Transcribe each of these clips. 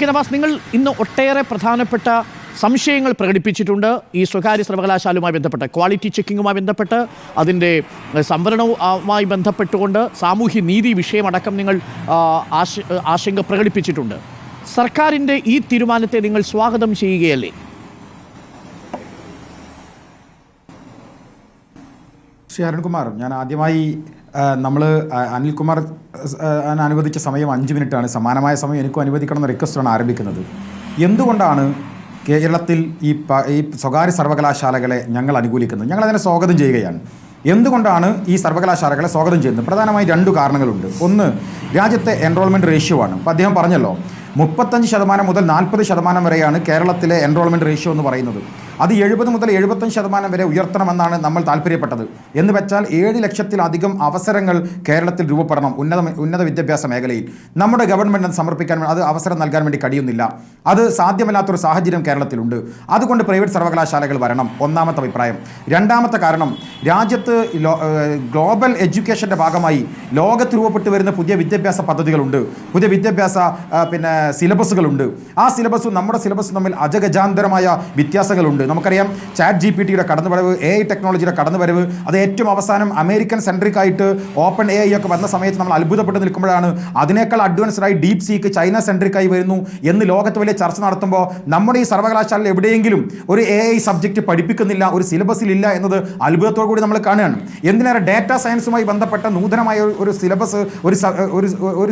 K Nawaz, നിങ്ങൾ ഇന്ന് ഒട്ടേറെ പ്രധാനപ്പെട്ട സംശയങ്ങൾ പ്രകടിപ്പിച്ചിട്ടുണ്ട് ഈ സ്വകാര്യ സർവകലാശാലയുമായി ബന്ധപ്പെട്ട്, ക്വാളിറ്റി ചെക്കിങ്ങുമായി ബന്ധപ്പെട്ട്, അതിൻ്റെ സംവരണവുമായി ബന്ധപ്പെട്ടുകൊണ്ട് സാമൂഹ്യ നീതി വിഷയമടക്കം നിങ്ങൾ ആശങ്ക പ്രകടിപ്പിച്ചിട്ടുണ്ട്. സർക്കാരിൻ്റെ ഈ തീരുമാനത്തെ നിങ്ങൾ സ്വാഗതം ചെയ്യുകയല്ലേ? ശ്രീ അരുൺകുമാർ, ഞാൻ ആദ്യമായി നമ്മൾ അനിൽകുമാർ അനുവദിച്ച സമയം 5 മിനിറ്റാണ്. സമാനമായ സമയം എനിക്കും അനുവദിക്കണമെന്ന റിക്വസ്റ്റാണ് ആരംഭിക്കുന്നത്. എന്തുകൊണ്ടാണ് കേരളത്തിൽ ഈ സ്വകാര്യ സർവകലാശാലകളെ ഞങ്ങൾ അനുകൂലിക്കുന്നത്? ഞങ്ങളതിനെ സ്വാഗതം ചെയ്യുകയാണ്. എന്തുകൊണ്ടാണ് ഈ സർവകലാശാലകളെ സ്വാഗതം ചെയ്യുന്നത്? പ്രധാനമായും 2 കാരണങ്ങളുണ്ട്. ഒന്ന്, രാജ്യത്തെ എൻറോൾമെൻറ്റ് റേഷ്യോ ആണ്. ഇപ്പോൾ അദ്ദേഹം പറഞ്ഞല്ലോ 35% മുതൽ 40% വരെയാണ് കേരളത്തിലെ എൻറോൾമെൻറ്റ് റേഷ്യോ എന്ന് പറയുന്നത്. അത് 70 മുതൽ 75% വരെ ഉയർത്തണമെന്നാണ് നമ്മൾ താല്പര്യപ്പെട്ടത്. എന്ന് വെച്ചാൽ 7 ലക്ഷത്തിലധികം അവസരങ്ങൾ കേരളത്തിൽ രൂപപ്പെടണം ഉന്നത വിദ്യാഭ്യാസ മേഖലയിൽ. നമ്മുടെ ഗവൺമെൻറ് അത് സമർപ്പിക്കാൻ അത് അവസരം നൽകാൻ വേണ്ടി കഴിയുന്നില്ല. അത് സാധ്യമല്ലാത്തൊരു സാഹചര്യം കേരളത്തിലുണ്ട്. അതുകൊണ്ട് പ്രൈവറ്റ് സർവകലാശാലകൾ വരണം, ഒന്നാമത്തെ അഭിപ്രായം. രണ്ടാമത്തെ കാരണം, രാജ്യത്ത് ഗ്ലോബൽ എഡ്യൂക്കേഷൻ്റെ ഭാഗമായി ലോകത്ത് രൂപപ്പെട്ട് വരുന്ന പുതിയ വിദ്യാഭ്യാസ പദ്ധതികളുണ്ട്, പുതിയ വിദ്യാഭ്യാസ സിലബസുകളുണ്ട്. ആ സിലബസും നമ്മുടെ സിലബസും തമ്മിൽ അജഗജാന്തരമായ വ്യത്യാസങ്ങളുണ്ട്. നമുക്കറിയാം ChatGPTയുടെ കടന്നുവരവ്, AI ടെക്നോളജിയുടെ കടന്നുവരവ്, അത് ഏറ്റവും അവസാനം അമേരിക്കൻ സെൻട്രിക് ആയിട്ട് ഓപ്പൺ AI ഒക്കെ വന്ന സമയത്ത് നമ്മൾ അത്ഭുതപ്പെട്ട് നിൽക്കുമ്പോഴാണ് അതിനേക്കാൾ അഡ്വാൻസ്ഡായി ഡീപ് സീക്ക് ചൈന സെൻട്രിക്കായി വരുന്നു എന്ന് ലോകത്ത് വലിയ ചർച്ച നടത്തുമ്പോൾ നമ്മുടെ ഈ സർവകലാശാലയിൽ എവിടെയെങ്കിലും ഒരു AI സബ്ജക്റ്റ് പഠിപ്പിക്കുന്നില്ല, ഒരു സിലബസിലില്ല എന്നത് അത്ഭുതത്തോടു കൂടി നമ്മൾ കാണുകയാണ്. എന്തിനേറെ ഡാറ്റാ സയൻസുമായി ബന്ധപ്പെട്ട നൂതനമായ ഒരു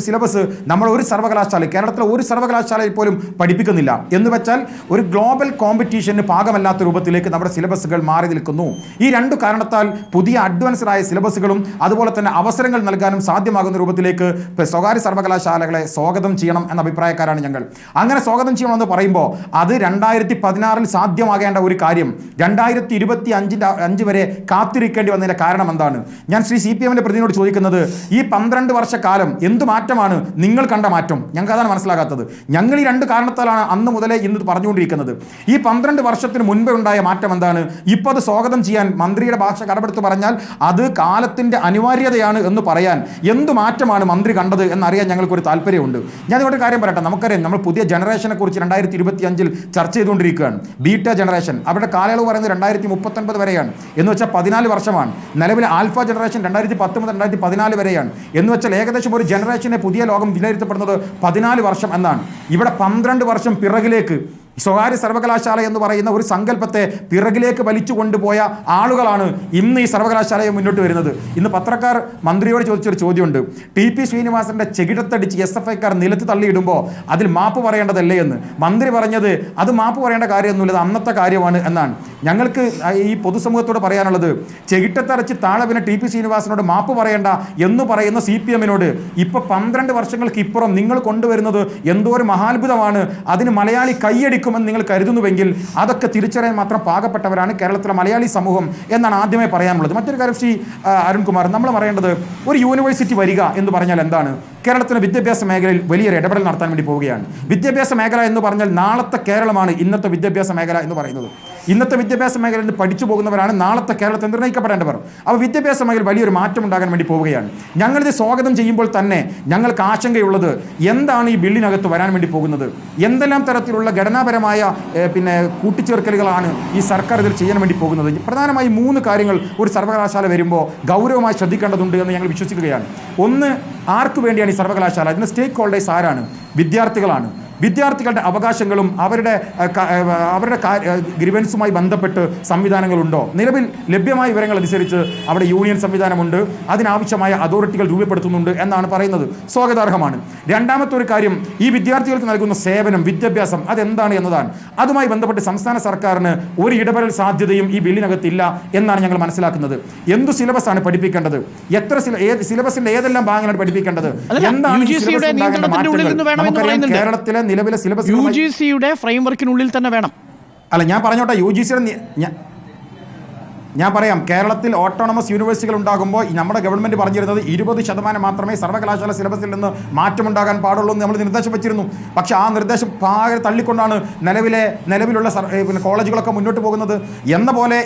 സിലബസ് നമ്മൾ ഒരു സർവകലാശാല, കേരളത്തിലെ ഒരു സർവകലാശാലയിൽ പോലും പഠിപ്പിക്കുന്നില്ല. എന്ന് വെച്ചാൽ ഒരു ഗ്ലോബൽ കോമ്പറ്റീഷന് പാകമല്ലാത്ത രൂപത്തിലേക്ക് നമ്മുടെ സിലബസുകൾ മാറി നിൽക്കുന്നു. ഈ 2 കാരണത്താൽ പുതിയ അഡ്വാൻസ്ഡ് ആയ സിലബസുകളും അതുപോലെ തന്നെ അവസരങ്ങൾ നൽകാനും സാധ്യമാകുന്ന രൂപത്തിലേക്ക് സ്വകാര്യ സർവകലാശാലകളെ സ്വാഗതം ചെയ്യണം എന്ന അഭിപ്രായക്കാരാണ് ഞങ്ങൾ. അങ്ങനെ സ്വാഗതം ചെയ്യണമെന്ന് പറയുമ്പോൾ അത് 2016 സാധ്യമാകേണ്ട ഒരു കാര്യം 2025 വരെ കാത്തിരിക്കേണ്ടി വന്നതിൻ്റെ കാരണം എന്താണ്? ഞാൻ ശ്രീ CPMൻ്റെ പ്രതിനിധിയോട് ചോദിക്കുന്നത്, ഈ 12 വർഷക്കാലം എന്ത് മാറ്റമാണ് നിങ്ങൾ കണ്ട മാറ്റം? ഞങ്ങൾക്ക് അതാണ് മനസ്സിലാകാത്തത്. ഞങ്ങൾ ഈ 2 കാരണത്താലാണ് അന്ന് മുതലേ ഇന്ന് പറഞ്ഞുകൊണ്ടിരിക്കുന്നത്. ഈ 12 വർഷത്തിന് മുൻപേ ഉണ്ടായ മാറ്റം എന്താണ്? ഇപ്പോൾ അത് സ്വാഗതം ചെയ്യാൻ മന്ത്രിയുടെ ഭാഷ കടമെടുത്ത് പറഞ്ഞാൽ അത് കാലത്തിൻ്റെ അനിവാര്യതയാണ് എന്ന് പറയാൻ എന്ത് മാറ്റമാണ് മന്ത്രി കണ്ടത് എന്നറിയാൻ ഞങ്ങൾക്കൊരു താല്പര്യമുണ്ട്. ഞാൻ ഇവിടെ കാര്യം പറയട്ടെ. നമുക്കറിയാം, നമ്മൾ പുതിയ ജനറേഷനെ കുറിച്ച് 2025 ചർച്ച ചെയ്തുകൊണ്ടിരിക്കുകയാണ്. ബീറ്റ ജനറേഷൻ, അവരുടെ കാലയളവ് പറയുന്നത് 2039 വരെയാണ്. എന്ന് വെച്ചാൽ 14 വർഷമാണ്. നിലവിലെ ആൽഫ ജനറേഷൻ 2010 മുതൽ 2014 വരെയാണ്. എന്ന് വെച്ചാൽ ഏകദേശം ഒരു ജനറേഷനെ പുതിയ ലോകം വിലയിരുത്തപ്പെടുന്നത് 14 വർഷം എന്നാണ്. ഇവിടെ 12 വർഷം പിറകിലേക്ക് സ്വകാര്യ സർവകലാശാല എന്ന് പറയുന്ന ഒരു സങ്കല്പത്തെ പിറകിലേക്ക് വലിച്ചു കൊണ്ടുപോയ ആളുകളാണ് ഇന്ന് ഈ സർവകലാശാലയെ മുന്നോട്ട് വരുന്നത്. ഇന്ന് പത്രക്കാർ മന്ത്രിയോട് ചോദിച്ചൊരു ചോദ്യമുണ്ട്. TP ശ്രീനിവാസന്റെ ചെകിടത്തടിച്ച് SFIക്കാർ നിലത്ത് തള്ളിയിടുമ്പോൾ അതിൽ മാപ്പ് പറയേണ്ടതല്ലേ എന്ന്. മന്ത്രി പറഞ്ഞത് അത് മാപ്പ് പറയേണ്ട കാര്യമൊന്നുമില്ല, അത് അന്നത്തെ കാര്യമാണ് എന്നാണ്. ഞങ്ങൾക്ക് ഈ പൊതുസമൂഹത്തോട് പറയാനുള്ളത്, ചെകിട്ടത്തടച്ച് താഴെ പിന്നെ TP ശ്രീനിവാസനോട് മാപ്പ് പറയേണ്ട എന്ന് പറയുന്ന CPMനോട് ഇപ്പോൾ 12 വർഷങ്ങൾക്ക് ഇപ്പുറം നിങ്ങൾ കൊണ്ടുവരുന്നത് എന്തോ ഒരു മഹാത്ഭുതമാണ്, അതിന് മലയാളി കൈയടിക്കുമെന്ന് നിങ്ങൾ കരുതുന്നുവെങ്കിൽ അതൊക്കെ തിരിച്ചറിയാൻ മാത്രം പാകപ്പെട്ടവരാണ് കേരളത്തിലെ മലയാളി സമൂഹം എന്നാണ് ആദ്യമേ പറയാനുള്ളത്. മറ്റൊരു കാര്യം ശ്രീ അരുൺകുമാർ, നമ്മൾ പറയേണ്ടത്, ഒരു യൂണിവേഴ്സിറ്റി വരിക എന്ന് പറഞ്ഞാൽ എന്താണ്? കേരളത്തിലെ വിദ്യാഭ്യാസ മേഖലയിൽ വലിയൊരു ഇടപെടൽ നടത്താൻ വേണ്ടി പോവുകയാണ്. വിദ്യാഭ്യാസ മേഖല എന്ന് പറഞ്ഞാൽ നാളത്തെ കേരളമാണ് ഇന്നത്തെ വിദ്യാഭ്യാസ മേഖല എന്ന് പറയുന്നത്. ഇന്നത്തെ വിദ്യാഭ്യാസ മേഖലയിൽ നിന്ന് പഠിച്ചു പോകുന്നവരാണ് നാളത്തെ കേരളത്തിൽ നിർണ്ണയിക്കപ്പെടേണ്ടവർ. അപ്പോൾ വിദ്യാഭ്യാസ മേഖല വലിയൊരു മാറ്റം ഉണ്ടാകാൻ വേണ്ടി പോവുകയാണ്. ഞങ്ങളിത് സ്വാഗതം ചെയ്യുമ്പോൾ തന്നെ ഞങ്ങൾക്ക് ആശങ്കയുള്ളത്, എന്താണ് ഈ ബില്ലിനകത്ത് വരാൻ വേണ്ടി പോകുന്നത്? എന്തെല്ലാം തരത്തിലുള്ള ഘടനാപരമായ കൂട്ടിച്ചേർക്കലുകളാണ് ഈ സർക്കാർ ഇതിൽ ചെയ്യാൻ വേണ്ടി പോകുന്നത്? പ്രധാനമായി 3 കാര്യങ്ങൾ ഒരു സർവകലാശാല വരുമ്പോൾ ഗൗരവമായി ശ്രദ്ധിക്കേണ്ടതുണ്ട് എന്ന് ഞങ്ങൾ വിശ്വസിക്കുകയാണ്. ഒന്ന്, ആർക്ക് വേണ്ടിയാണ് ഈ സർവകലാശാല? ഇതിൻ്റെ സ്റ്റേക്ക് ഹോൾഡേഴ്സ് ആരാണ്? വിദ്യാർത്ഥികളാണ്. വിദ്യാർത്ഥികളുടെ അവകാശങ്ങളും അവരുടെ ഗ്രീവൻസുമായി ബന്ധപ്പെട്ട് സംവിധാനങ്ങളുണ്ടോ? നിലവിൽ ലഭ്യമായ വിവരങ്ങൾ അനുസരിച്ച് അവിടെ യൂണിയൻ സംവിധാനമുണ്ട്, അതിനാവശ്യമായ അതോറിറ്റികൾ രൂപപ്പെടുത്തുന്നുണ്ട് എന്നാണ് പറയുന്നത്. സ്വാഗതാർഹമാണ്. രണ്ടാമത്തെ ഒരു കാര്യം, ഈ വിദ്യാർത്ഥികൾക്ക് നൽകുന്ന സേവനം, വിദ്യാഭ്യാസം, അതെന്താണ് എന്നതാണ്. അതുമായി ബന്ധപ്പെട്ട് സംസ്ഥാന സർക്കാരിന് ഒരു ഇടപെടൽ സാധ്യതയും ഈ ബില്ലിനകത്തില്ല എന്നാണ് ഞങ്ങൾ മനസ്സിലാക്കുന്നത്. എന്തു സിലബസാണ് പഠിപ്പിക്കേണ്ടത്? സിലബസിന്റെ ഏതെല്ലാം ഭാഗങ്ങളാണ് പഠിപ്പിക്കേണ്ടത്? എന്താണ് കേരളത്തിലെ നിലവിലെ സിലബസ്? UGCയുടെ ഫ്രെയിംവർക്കിനുള്ളിൽ തന്നെ വേണം. അല്ല, ഞാൻ പറഞ്ഞോട്ടെ, UGCയുടെ ഞാൻ പറയാം, കേരളത്തിൽ ഓട്ടോണമസ് യൂണിവേഴ്സിറ്റികൾ ഉണ്ടാകുമ്പോൾ നമ്മുടെ ഗവൺമെന്റ് പറഞ്ഞിരുന്നത് 20% മാത്രമേ സർവകലാശാല സിലബസിൽ നിന്ന് മാറ്റമുണ്ടാകാൻ പാടുള്ളൂ എന്ന് നമ്മൾ നിർദ്ദേശം വെച്ചിരുന്നു. പക്ഷേ ആ നിർദ്ദേശം പാകെ തള്ളിക്കൊണ്ടാണ് നിലവിലുള്ള കോളേജുകളൊക്കെ മുന്നോട്ട് പോകുന്നത്. എന്ന പോലെ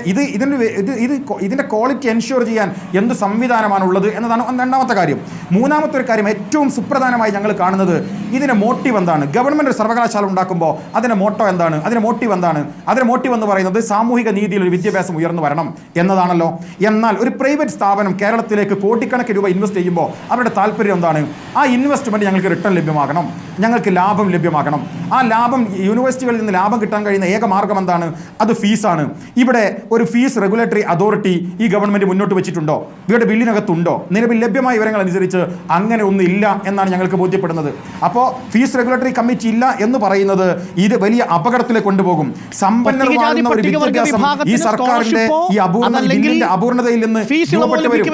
ഇതിൻ്റെ ക്വാളിറ്റി എൻഷുർ ചെയ്യാൻ എന്ത് സംവിധാനമാണുള്ളത് എന്നതാണ് രണ്ടാമത്തെ കാര്യം. മൂന്നാമത്തെ ഒരു കാര്യം, ഏറ്റവും സുപ്രധാനമായി ഞങ്ങൾ കാണുന്നത് ഇതിൻ്റെ മോട്ടീവ് എന്താണ്. ഗവൺമെൻറ് ഒരു സർവകലാശാല ഉണ്ടാക്കുമ്പോൾ അതിൻ്റെ മോട്ടോ എന്താണ്, അതിൻ്റെ മോട്ടീവ് എന്താണ്? അതിൻ്റെ മോട്ടീവ് എന്ന് പറയുന്നത് സാമൂഹിക നീതിയിൽ ഒരു വിദ്യാഭ്യാസം ഉയർന്നു വരണം എന്നതാണല്ലോ. എന്നാൽ ഒരു പ്രൈവറ്റ് സ്ഥാപനം കേരളത്തിലേക്ക് കോടിക്കണക്കിന് രൂപ ഇൻവെസ്റ്റ് ചെയ്യുമ്പോൾ അവരുടെ താല്പര്യം എന്താണ്? ആ ഇൻവെസ്റ്റ്മെൻറ്റ് ഞങ്ങൾക്ക് റിട്ടേൺ ലഭ്യമാകണം, ഞങ്ങൾക്ക് ലാഭം ലഭ്യമാകണം. ആ ലാഭം, യൂണിവേഴ്സിറ്റികളിൽ നിന്ന് ലാഭം കിട്ടാൻ കഴിയുന്ന ഏക മാർഗ്ഗം എന്താണ്? അത് ഫീസാണ്. ഇവിടെ ഒരു ഫീസ് റെഗുലേറ്ററി അതോറിറ്റി ഈ ഗവൺമെൻറ് മുന്നോട്ട് വെച്ചിട്ടുണ്ടോ? ഇവരുടെ ബില്ലിനകത്തുണ്ടോ? നിലവിൽ ലഭ്യമായ വിവരങ്ങൾ അനുസരിച്ച് അങ്ങനെ ഒന്നും ഇല്ല എന്നാണ് ഞങ്ങൾക്ക് ബോധ്യപ്പെടുന്നത്. അപ്പോൾ ഫീസ് റെഗുലേറ്ററി കമ്മിറ്റി ഇല്ല എന്ന് പറയുന്നത് ഇത് വലിയ അപകടത്തിലേക്ക് കൊണ്ടുപോകും. സമ്പന്നമാകുന്ന ഒരു വിദ്യാഭ്യാസം ഈ സർക്കാരിന്റെ ഈ അപൂർണതയിൽ നിന്ന്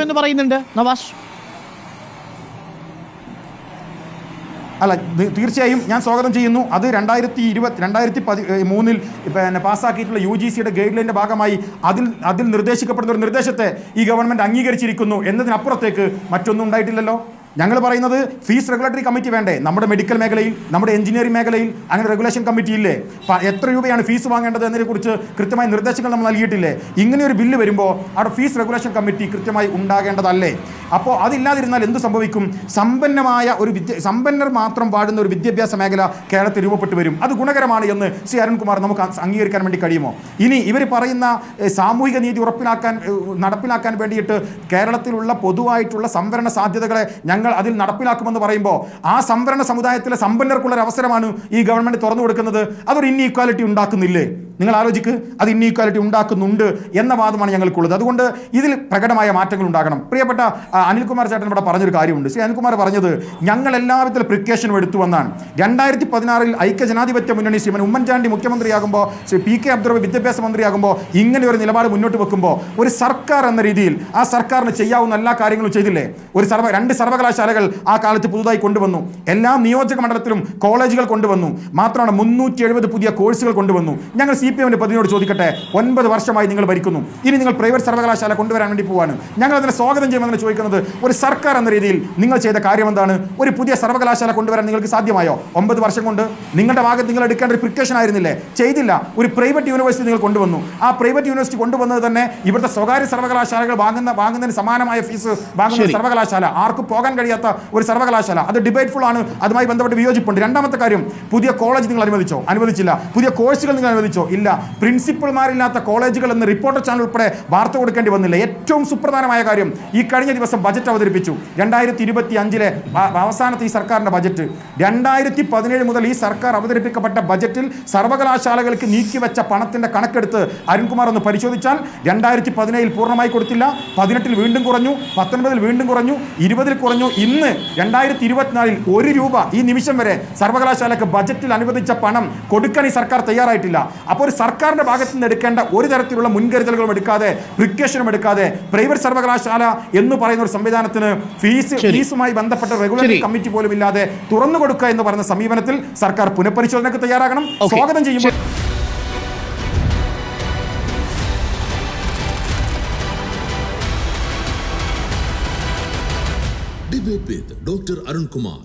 എന്ന് പറയുന്നുണ്ട് നവാസ്. അല്ല, തീർച്ചയായും ഞാൻ സ്വാഗതം ചെയ്യുന്നു. അത് 2013 പിന്നെ പാസ്സാക്കിയിട്ടുള്ള UGCയുടെ ഗൈഡ് ലൈനിൻ്റെ ഭാഗമായി അതിൽ നിർദ്ദേശിക്കപ്പെടുന്ന ഒരു നിർദ്ദേശത്തെ ഈ ഗവൺമെൻറ് അംഗീകരിച്ചിരിക്കുന്നു എന്നതിനപ്പുറത്തേക്ക് മറ്റൊന്നും ഉണ്ടായിട്ടില്ലല്ലോ. ഞങ്ങൾ പറയുന്നത് ഫീസ് റെഗുലേറ്ററി കമ്മിറ്റി വേണ്ടേ? നമ്മുടെ മെഡിക്കൽ മേഖലയിൽ, നമ്മുടെ എഞ്ചിനീയറിംഗ് മേഖലയിൽ അങ്ങനെ റെഗുലേഷൻ കമ്മിറ്റി ഇല്ലേ? എത്ര രൂപയാണ് ഫീസ് വാങ്ങേണ്ടത് എന്നതിനെക്കുറിച്ച് കൃത്യമായ നിർദ്ദേശങ്ങൾ നമ്മൾ നൽകിയിട്ടില്ലേ? ഇങ്ങനെ ഒരു ബില്ല് വരുമ്പോൾ അവിടെ ഫീസ് റെഗുലേഷൻ കമ്മിറ്റി കൃത്യമായി ഉണ്ടാകേണ്ടതല്ലേ? അപ്പോൾ അതില്ലാതിരുന്നാൽ എന്ത് സംഭവിക്കും? സമ്പന്നർ മാത്രം വാഴുന്ന ഒരു വിദ്യാഭ്യാസ മേഖല കേരളത്തിൽ രൂപപ്പെട്ടു വരും. അത് ഗുണകരമാണ് എന്ന് ശ്രീ അരുൺകുമാർ നമുക്ക് അംഗീകരിക്കാൻ വേണ്ടി കഴിയുമോ? ഇനി ഇവർ പറയുന്ന സാമൂഹിക നീതി നടപ്പിലാക്കാൻ വേണ്ടിയിട്ട് കേരളത്തിലുള്ള പൊതുവായിട്ടുള്ള സംവരണ സാധ്യതകളെ ഞങ്ങൾ അതിൽ നടപ്പിലാക്കുമെന്ന് പറയുമ്പോൾ ആ സംവരണ സമുദായത്തിലെ സമ്പന്നർക്കുള്ള ഒരു അവസരമാണ് ഈ ഗവൺമെന്റ് തുറന്നു കൊടുക്കുന്നത്. അതൊരു ഇൻഈക്വാലിറ്റി ഉണ്ടാക്കുന്നില്ലേ? നിങ്ങൾ ആലോചിക്ക്, അത് ഇൻഈക്വാലിറ്റി ഉണ്ടാക്കുന്നുണ്ട് എന്ന വാദമാണ് ഞങ്ങൾക്കുള്ളത്. അതുകൊണ്ട് ഇതിൽ പ്രകടമായ മാറ്റങ്ങൾ ഉണ്ടാകണം. പ്രിയപ്പെട്ട അനിൽകുമാർ ചേട്ടൻ ഇവിടെ പറഞ്ഞൊരു കാര്യമുണ്ട്. ശ്രീ അനിൽകുമാർ പറഞ്ഞത് ഞങ്ങൾ എല്ലാവിധത്തിലും പ്രിക്കോഷനും എടുത്തു വന്നാണ്. 2016 ഐക്യജനാധിപത്യ മുന്നണി ശ്രീമൻ ഉമ്മൻചാണ്ടി മുഖ്യമന്ത്രിയാകുമ്പോൾ, ശ്രീ PK അബ്ദുൾ വിദ്യാഭ്യാസ മന്ത്രിയാകുമ്പോൾ ഇങ്ങനെ ഒരു നിലപാട് മുന്നോട്ട് വെക്കുമ്പോൾ ഒരു സർക്കാർ എന്ന രീതിയിൽ ആ സർക്കാരിന് ചെയ്യാവുന്ന എല്ലാ കാര്യങ്ങളും ചെയ്തില്ലേ? രണ്ട് സർവകലാശാലകൾ ആ കാലത്ത് പുതുതായി കൊണ്ടുവന്നു. എല്ലാ നിയോജക മണ്ഡലത്തിലും കോളേജുകൾ കൊണ്ടുവന്നു. മാത്രമാണ് 370 പുതിയ കോഴ്സുകൾ കൊണ്ടുവന്നു. ഞങ്ങൾ CPM പ്രതിനിധിയോട് ചോദിക്കട്ടെ, 9 വർഷമായി നിങ്ങൾ ഭരിക്കുന്നു, ഇനി നിങ്ങൾ പ്രൈവറ്റ് സർവകലാശാല കൊണ്ടുവരാൻ വേണ്ടി പോവാണ്. ഞങ്ങൾ അതിനെ സ്വാഗതം ചെയ്യുമെന്ന് ചോദിക്കുന്നത്, ഒരു സർക്കാർ എന്ന രീതിയിൽ നിങ്ങൾ ചെയ്ത കാര്യം എന്താണ്? ഒരു പുതിയ സർവകലാശാല കൊണ്ടുവരാൻ നിങ്ങൾക്ക് സാധ്യമായോ? 9 വർഷം കൊണ്ട് നിങ്ങളുടെ ഭാഗത്ത് നിങ്ങൾ എടുക്കേണ്ട ഒരു പ്രിക്കോഷൻ ആയിരുന്നില്ലേ? ചെയ്തില്ല. ഒരു പ്രൈവറ്റ് യൂണിവേഴ്സിറ്റി നിങ്ങൾ കൊണ്ടുവന്നു. ആ പ്രൈവറ്റ് യൂണിവേഴ്സിറ്റി കൊണ്ടുവന്നത് തന്നെ ഇവിടുത്തെ സ്വകാര്യ സർവകലാശാലകൾ വാങ്ങുന്നതിന് സമാനമായ ഫീസ് വാങ്ങുന്ന സർവകലാശാല, ആർക്കും പോകാൻ കഴിയാത്ത ഒരു സർവകലാശാല. അത് ഡിബേറ്റ്ഫുൾ ആണ്. അതുമായി ബന്ധപ്പെട്ട് വിയോജിപ്പുണ്ട്. രണ്ടാമത്തെ കാര്യം, പുതിയ കോളേജ് നിങ്ങൾ അനുവദിച്ചോ? അനുവദിച്ചില്ല. പുതിയ കോഴ്സുകൾ നിങ്ങൾ അനുവദിച്ചോ? ഇല്ല. പ്രിൻസിപ്പൽമാരില്ലാത്ത കോളേജുകൾ എന്ന് റിപ്പോർട്ടർ ചാനൽ ഉൾപ്പെടെ വാർത്ത കൊടുക്കേണ്ടി വന്നില്ല. ഏറ്റവും സുപ്രധാനമായ കാര്യം, ഈ കഴിഞ്ഞ ദിവസം ബജറ്റ് അവതരിപ്പിച്ചു. 2025 അവസാനത്തെ ഈ സർക്കാരിന്റെ ബജറ്റ്. 2017 മുതൽ ഈ സർക്കാർ അവതരിപ്പിക്കപ്പെട്ട ബജറ്റിൽ സർവകലാശാലകൾക്ക് നീക്കിവെച്ച പണത്തിന്റെ കണക്കെടുത്ത് അരുൺകുമാർ ഒന്ന് പരിശോധിച്ചാൽ 2017 പൂർണ്ണമായി കൊടുത്തില്ല, 18 വീണ്ടും കുറഞ്ഞു, 19 വീണ്ടും കുറഞ്ഞു, 20 കുറഞ്ഞു. ഇന്ന് 2024 1 രൂപ ഈ നിമിഷം വരെ സർവകലാശാലക്ക് ബജറ്റിൽ അനുവദിച്ച പണം കൊടുക്കാൻ ഈ സർക്കാർ തയ്യാറായിട്ടില്ല. അപ്പോൾ ഒരു സർക്കാരിന്റെ ഭാഗത്ത് നിന്ന് എടുക്കേണ്ട ഒരു തരത്തിലുള്ള മുൻകരുതലുകളും എടുക്കാതെ, പ്രിക്കോഷനും എടുക്കാതെ, പ്രൈവറ്റ് സർവകലാശാല എന്ന് പറയുന്ന ഒരു സംവിധാനത്തിന് ഫീസുമായി ബന്ധപ്പെട്ട റെഗുലേറ്ററി കമ്മിറ്റി പോലും ഇല്ലാതെ തുറന്നു കൊടുക്കുക എന്ന് പറയുന്ന സമീപനത്തിൽ സർക്കാർ പുനഃപരിശോധനയ്ക്ക് തയ്യാറാകണം. സ്വാഗതം ചെയ്യുമ്പോൾ Debate with Dr. Arun Kumar.